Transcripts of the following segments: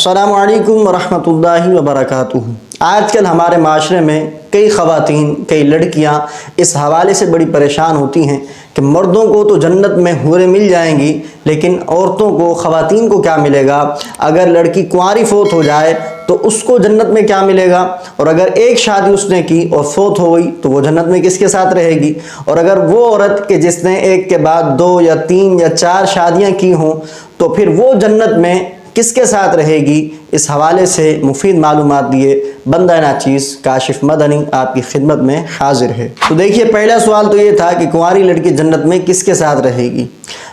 السلام علیکم ورحمۃ اللہ وبرکاتہ۔ آج کل ہمارے معاشرے میں کئی خواتین، کئی لڑکیاں اس حوالے سے بڑی پریشان ہوتی ہیں کہ مردوں کو تو جنت میں حوریں مل جائیں گی، لیکن عورتوں کو، خواتین کو کیا ملے گا؟ اگر لڑکی کنواری فوت ہو جائے تو اس کو جنت میں کیا ملے گا؟ اور اگر ایک شادی اس نے کی اور فوت ہو گئی تو وہ جنت میں کس کے ساتھ رہے گی؟ اور اگر وہ عورت کہ جس نے ایک کے بعد 2 یا 3 یا 4 شادیاں کی ہوں تو پھر وہ جنت میں کس کے ساتھ رہے گی؟ اس حوالے سے مفید معلومات دیے بندہ ناچیز کاشف مدنی آپ کی خدمت میں حاضر ہے۔ تو دیکھیے، پہلا سوال تو یہ تھا کہ کنواری لڑکی جنت میں کس کے ساتھ رہے گی؟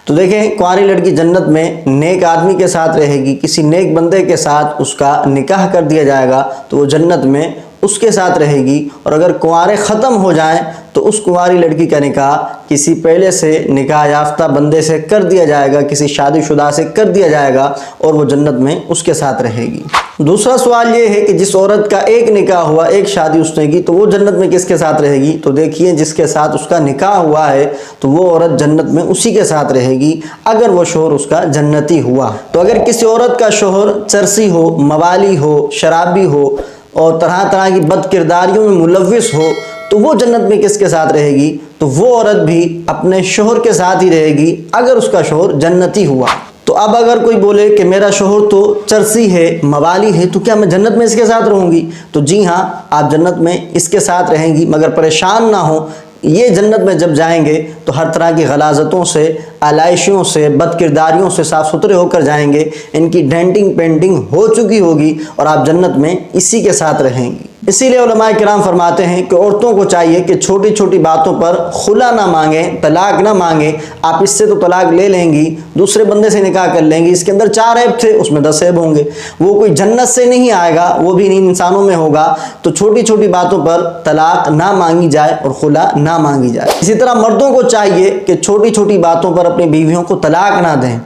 تو دیکھیں، کنواری لڑکی جنت میں نیک آدمی کے ساتھ رہے گی، کسی نیک بندے کے ساتھ اس کا نکاح کر دیا جائے گا تو وہ جنت میں اس کے ساتھ رہے گی۔ اور اگر کنوارے ختم ہو جائیں تو اس کنواری لڑکی کا نکاح کسی پہلے سے نکاح یافتہ بندے سے کر دیا جائے گا، کسی شادی شدہ سے کر دیا جائے گا اور وہ جنت میں اس کے ساتھ رہے گی۔ دوسرا سوال یہ ہے کہ جس عورت کا ایک نکاح ہوا، ایک شادی اس نے کی، تو وہ جنت میں کس کے ساتھ رہے گی؟ تو دیکھیے، جس کے ساتھ اس کا نکاح ہوا ہے تو وہ عورت جنت میں اسی کے ساتھ رہے گی اگر وہ شوہر اس کا جنتی ہوا۔ تو اگر کسی عورت کا شوہر چرسی ہو، موالی ہو، شرابی ہو اور طرح طرح کی بد کرداریوں میں ملوث ہو تو وہ جنت میں کس کے ساتھ رہے گی؟ تو وہ عورت بھی اپنے شوہر کے ساتھ ہی رہے گی اگر اس کا شوہر جنتی ہوا۔ تو اب اگر کوئی بولے کہ میرا شوہر تو چرسی ہے، موالی ہے، تو کیا میں جنت میں اس کے ساتھ رہوں گی؟ تو جی ہاں، آپ جنت میں اس کے ساتھ رہیں گی، مگر پریشان نہ ہو۔ یہ جنت میں جب جائیں گے تو ہر طرح کی غلاظتوں سے، علائشیوں سے، بد کرداریوں سے صاف ستھرے ہو کر جائیں گے، ان کی ڈینٹنگ پینٹنگ ہو چکی ہوگی اور آپ جنت میں اسی کے ساتھ رہیں گی۔ اسی لیے علماء کرام فرماتے ہیں کہ عورتوں کو چاہیے کہ چھوٹی چھوٹی باتوں پر خلا نہ مانگیں، طلاق نہ مانگیں۔ آپ اس سے تو طلاق لے لیں گی، دوسرے بندے سے نکاح کر لیں گی، اس کے اندر 4 عیب تھے، اس میں 10 عیب ہوں گے، وہ کوئی جنت سے نہیں آئے گا، وہ بھی انسانوں میں ہوگا۔ تو چھوٹی چھوٹی باتوں پر طلاق نہ مانگی جائے اور خلا نہ مانگی جائے۔ اسی طرح مردوں کو چاہیے کہ چھوٹی چھوٹی باتوں پر اپنی بیویوں کو طلاق نہ دیں۔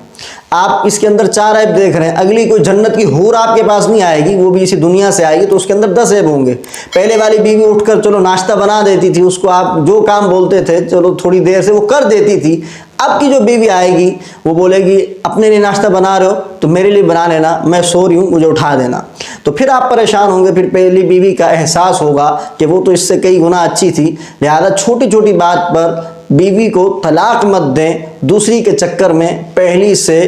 آپ اس کے اندر 4 عیب دیکھ رہے ہیں، اگلی کوئی جنت کی حور آپ کے پاس نہیں آئے گی، وہ بھی اسی دنیا سے آئے گی تو اس کے اندر 10 عیب ہوں گے۔ پہلے والی بیوی اٹھ کر چلو ناشتہ بنا دیتی تھی، اس کو آپ جو کام بولتے تھے چلو تھوڑی دیر سے وہ کر دیتی تھی۔ اب کی جو بیوی آئے گی وہ بولے گی اپنے لیے ناشتہ بنا رہے ہو تو میرے لیے بنا لینا، میں سو رہی ہوں مجھے اٹھا دینا۔ تو پھر آپ پریشان ہوں گے، پھر پہلی بیوی کا احساس ہوگا کہ وہ تو اس سے کئی گنا اچھی تھی۔ لہذا چھوٹی چھوٹی بات پر بیوی کو طلاق مت دیں، دوسری کے چکر میں پہلی سے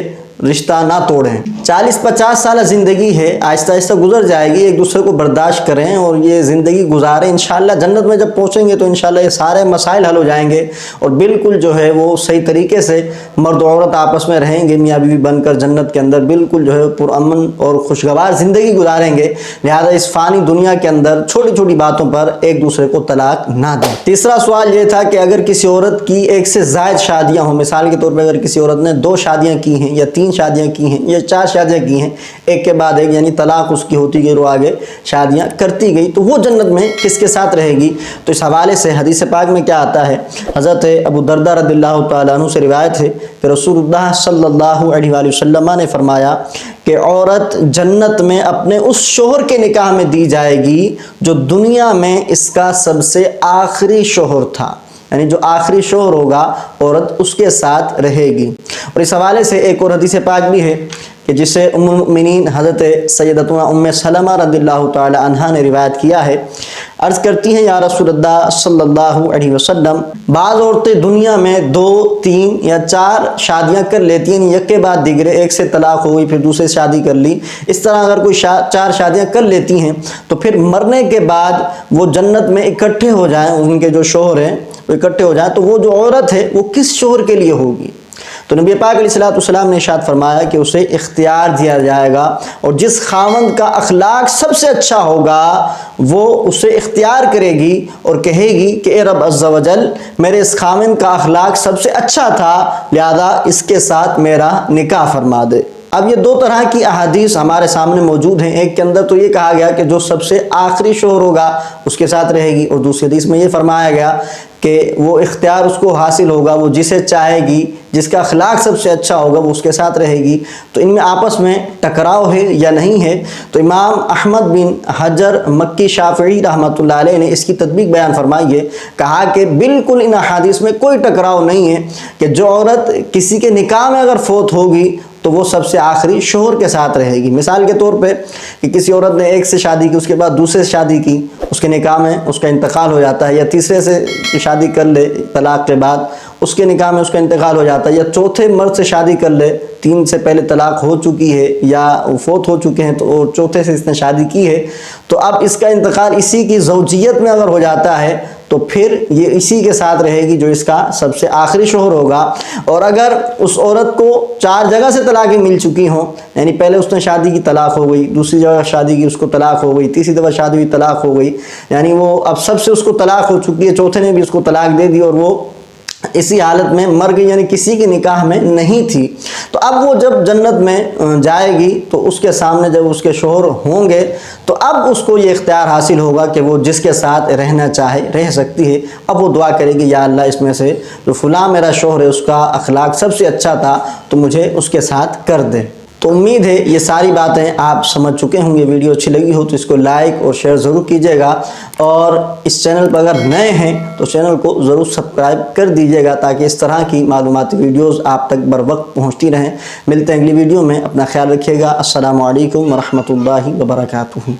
رشتہ نہ توڑیں۔ 40-50 سالہ زندگی ہے، آہستہ آہستہ گزر جائے گی، ایک دوسرے کو برداشت کریں اور یہ زندگی گزاریں۔ انشاءاللہ جنت میں جب پہنچیں گے تو انشاءاللہ یہ سارے مسائل حل ہو جائیں گے اور بالکل جو ہے وہ صحیح طریقے سے مرد و عورت آپس میں رہیں گے، میاں بیوی بن کر جنت کے اندر بالکل جو ہے پرامن اور خوشگوار زندگی گزاریں گے۔ لہذا اس فانی دنیا کے اندر چھوٹی چھوٹی باتوں پر ایک دوسرے کو طلاق نہ دیں۔ تیسرا سوال یہ تھا کہ اگر کسی عورت کی 1 سے زائد شادیاں ہوں، مثال کے طور پہ اگر کسی عورت نے 2 شادیاں کی ہیں یا 3 شادیاں کی ہیں یا 4 شادیاں کی ہیں، ایک کے بعد ایک، یعنی طلاق اس کی ہوتی گئی، وہ آگے شادیاں کرتی گئی، تو وہ جنت میں کس کے ساتھ رہے گی؟ تو اس حوالے سے حدیث پاک میں کیا آتا ہے؟ حضرت ابو درداء رضی اللہ تعالیٰ عنہ سے روایت ہے کہ رسول اللہ صلی اللہ علیہ وآلہ وسلم نے فرمایا کہ عورت جنت میں اپنے اس شوہر کے نکاح میں دی جائے گی جو دنیا میں اس کا سب سے آخری شوہر تھا، یعنی جو آخری شوہر ہوگا عورت اس کے ساتھ رہے گی۔ اور اس حوالے سے ایک اور حدیث پاک بھی ہے کہ جسے ام المؤمنین حضرت سیدتنا ام سلمہ رضی اللہ تعالی عنہا نے روایت کیا ہے، عرض کرتی ہیں یا رسول اللہ صلی اللہ علیہ وسلم، بعض عورتیں دنیا میں 2، 3 یا 4 شادیاں کر لیتی ہیں، یک کے بعد دیگرے، ایک سے طلاق ہو گئی پھر دوسرے شادی کر لی، اس طرح اگر کوئی 4 شادیاں کر لیتی ہیں تو پھر مرنے کے بعد وہ جنت میں اکٹھے ہو جائیں، ان کے جو شوہر ہیں وہ اکٹھے ہو جائیں، تو وہ جو عورت ہے وہ کس شوہر کے لیے ہوگی؟ تو نبی پاک علیہ السلام نے ارشاد فرمایا کہ اسے اختیار دیا جائے گا اور جس خاوند کا اخلاق سب سے اچھا ہوگا وہ اسے اختیار کرے گی اور کہے گی کہ اے رب عز و جل، میرے اس خاوند کا اخلاق سب سے اچھا تھا، لہذا اس کے ساتھ میرا نکاح فرما دے۔ اب یہ 2 طرح کی احادیث ہمارے سامنے موجود ہیں۔ ایک کے اندر تو یہ کہا گیا کہ جو سب سے آخری شوہر ہوگا اس کے ساتھ رہے گی، اور دوسری حدیث میں یہ فرمایا گیا کہ وہ اختیار اس کو حاصل ہوگا، وہ جسے چاہے گی، جس کا اخلاق سب سے اچھا ہوگا وہ اس کے ساتھ رہے گی۔ تو ان میں آپس میں ٹکراؤ ہے یا نہیں ہے؟ تو امام احمد بن حجر مکی شافعی رحمۃ اللہ علیہ نے اس کی تطبیق بیان فرمائی ہے، کہا کہ بالکل ان احادیث میں کوئی ٹکراؤ نہیں ہے کہ جو عورت کسی کے نکاح میں اگر فوت ہوگی تو وہ سب سے آخری شوہر کے ساتھ رہے گی۔ مثال کے طور پہ کہ کسی عورت نے ایک سے شادی کی، اس کے بعد دوسرے سے شادی کی، اس کے نکاح میں اس کا انتقال ہو جاتا ہے، یا تیسرے سے شادی کر لے طلاق کے بعد، اس کے نکاح میں اس کا انتقال ہو جاتا ہے، یا چوتھے مرد سے شادی کر لے، 3 سے پہلے طلاق ہو چکی ہے یا فوت ہو چکے ہیں تو چوتھے سے اس نے شادی کی ہے، تو اب اس کا انتقال اسی کی زوجیت میں اگر ہو جاتا ہے تو پھر یہ اسی کے ساتھ رہے گی جو اس کا سب سے آخری شوہر ہوگا۔ اور اگر اس عورت کو 4 جگہ سے طلاقیں مل چکی ہوں، یعنی پہلے اس نے شادی کی طلاق ہو گئی، دوسری جگہ شادی کی اس کو طلاق ہو گئی، تیسری دفعہ شادی ہوئی طلاق ہو گئی، یعنی وہ اب سب سے اس کو طلاق ہو چکی ہے، چوتھے نے بھی اس کو طلاق دے دی اور وہ اسی حالت میں مر گئی، یعنی کسی کے نکاح میں نہیں تھی، تو اب وہ جب جنت میں جائے گی تو اس کے سامنے جب اس کے شوہر ہوں گے تو اب اس کو یہ اختیار حاصل ہوگا کہ وہ جس کے ساتھ رہنا چاہے رہ سکتی ہے۔ اب وہ دعا کرے گی، یا اللہ اس میں سے جو فلاں میرا شوہر ہے اس کا اخلاق سب سے اچھا تھا تو مجھے اس کے ساتھ کر دے۔ تو امید ہے یہ ساری باتیں آپ سمجھ چکے ہوں گے۔ ویڈیو اچھی لگی ہو تو اس کو لائک اور شیئر ضرور کیجیے گا، اور اس چینل پر اگر نئے ہیں تو چینل کو ضرور سبسکرائب کر دیجیے گا تاکہ اس طرح کی معلوماتی ویڈیوز آپ تک بر وقت پہنچتی رہیں۔ ملتے ہیں اگلی ویڈیو میں، اپنا خیال رکھیے گا۔ السلام علیکم ورحمۃ اللہ وبرکاتہ۔